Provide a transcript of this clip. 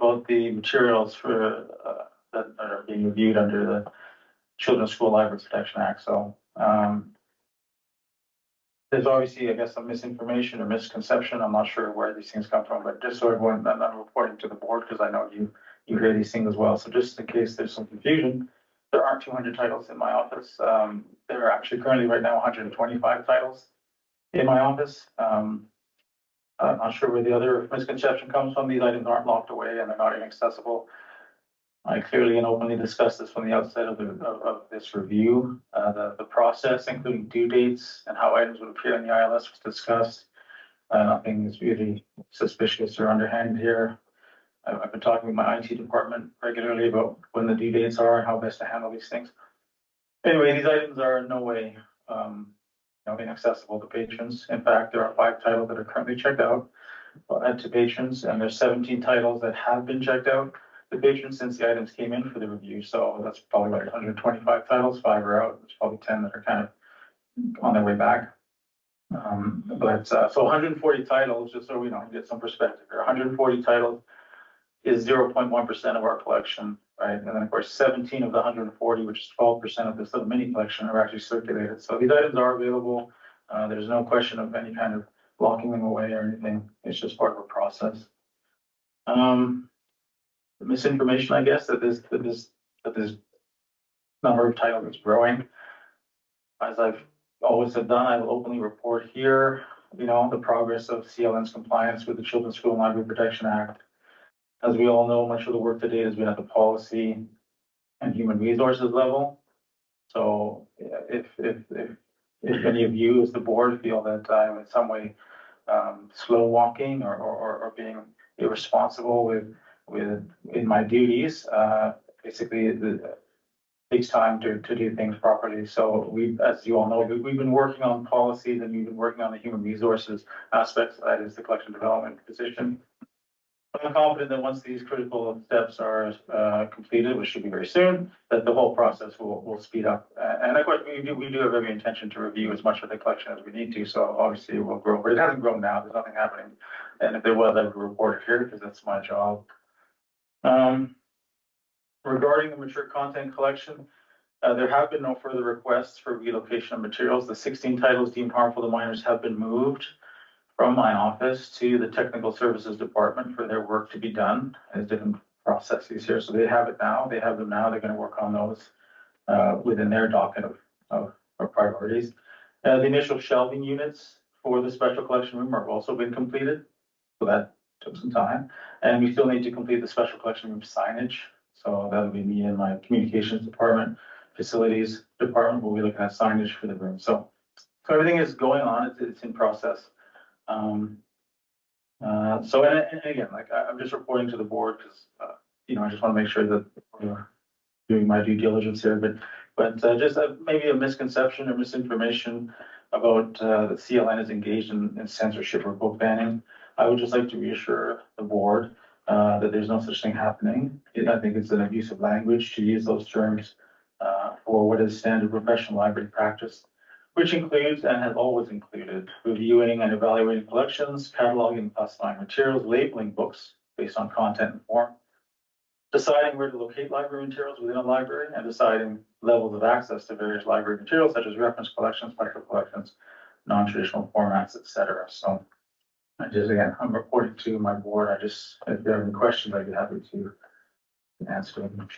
about the materials for that are being reviewed under the Children's School Library Protection Act. So there's obviously, I guess, some misinformation or misconception. I'm not sure where these things come from, but just so everyone, I'm reporting to the board because I know you hear these things as well. So just in case there's some confusion, there aren't 200 titles in my office. There are actually currently right now 125 titles in my office. I'm not sure where the other misconception comes from. These items aren't locked away and they're not inaccessible. I clearly and openly discussed this from the outset of this review. The process, including due dates and how items would appear in the ILS, was discussed. Nothing is really suspicious or underhand here. I've been talking with my IT department regularly about when the due dates are and how best to handle these things. Anyway, these items are in no way inaccessible to patrons. In fact, there are 5 titles that are currently checked out to patrons, and there's 17 titles that have been checked out to patrons since the items came in for the review. So that's probably like 125 titles, 5 are out. There's probably 10 that are kind of on their way back. So 140 titles, just so we get some perspective here, 140 titles is 0.1% of our collection, right? And then of course, 17 of the 140, which is 12% of this little mini collection, are actually circulated. So these items are available. There's no question of any kind of locking them away or anything. It's just part of a process. The misinformation, I guess, that this number of titles is growing. As I've always have done, I will openly report here, the progress of CLN's compliance with the Children's School and Library Protection Act. As we all know, much of the work to date has been at the policy and human resources level. So if any of you as the board feel that I'm in some way slow walking or being irresponsible in my duties, basically it takes time to do things properly. So as you all know, we've been working on policies and we've been working on the human resources aspects. That is the collection development position. I'm confident that once these critical steps are completed, which should be very soon, that the whole process will speed up. And of course, we do have every intention to review as much of the collection as we need to. So obviously it will grow, but it hasn't grown now. There's nothing happening. And if there was, I would report it here because that's my job. Regarding the mature content collection, there have been no further requests for relocation of materials. The 16 titles deemed harmful to minors have been moved from my office to the technical services department for their work to be done. There's different processes here. So they have it now. They have them now. They're going to work on those within their docket of priorities. The initial shelving units for the special collection room have also been completed. So that took some time. And we still need to complete the special collection room signage. So that'll be me and my communications department, facilities department. We'll be looking at signage for the room. So everything is going on. It's in process. And again, I'm just reporting to the board because I just want to make sure that we're doing my due diligence here. But just maybe a misconception or misinformation about that CLN is engaged in censorship or book banning. I would just like to reassure the board that there's no such thing happening. I think it's an abuse of language to use those terms for what is standard professional library practice, which includes and has always included reviewing and evaluating collections, cataloging and classifying materials, labeling books based on content and form, deciding where to locate library materials within a library, and deciding levels of access to various library materials such as reference collections, special collections, non-traditional formats, etc. So I'm reporting to my board. If there are any questions, I'd be happy to answer them.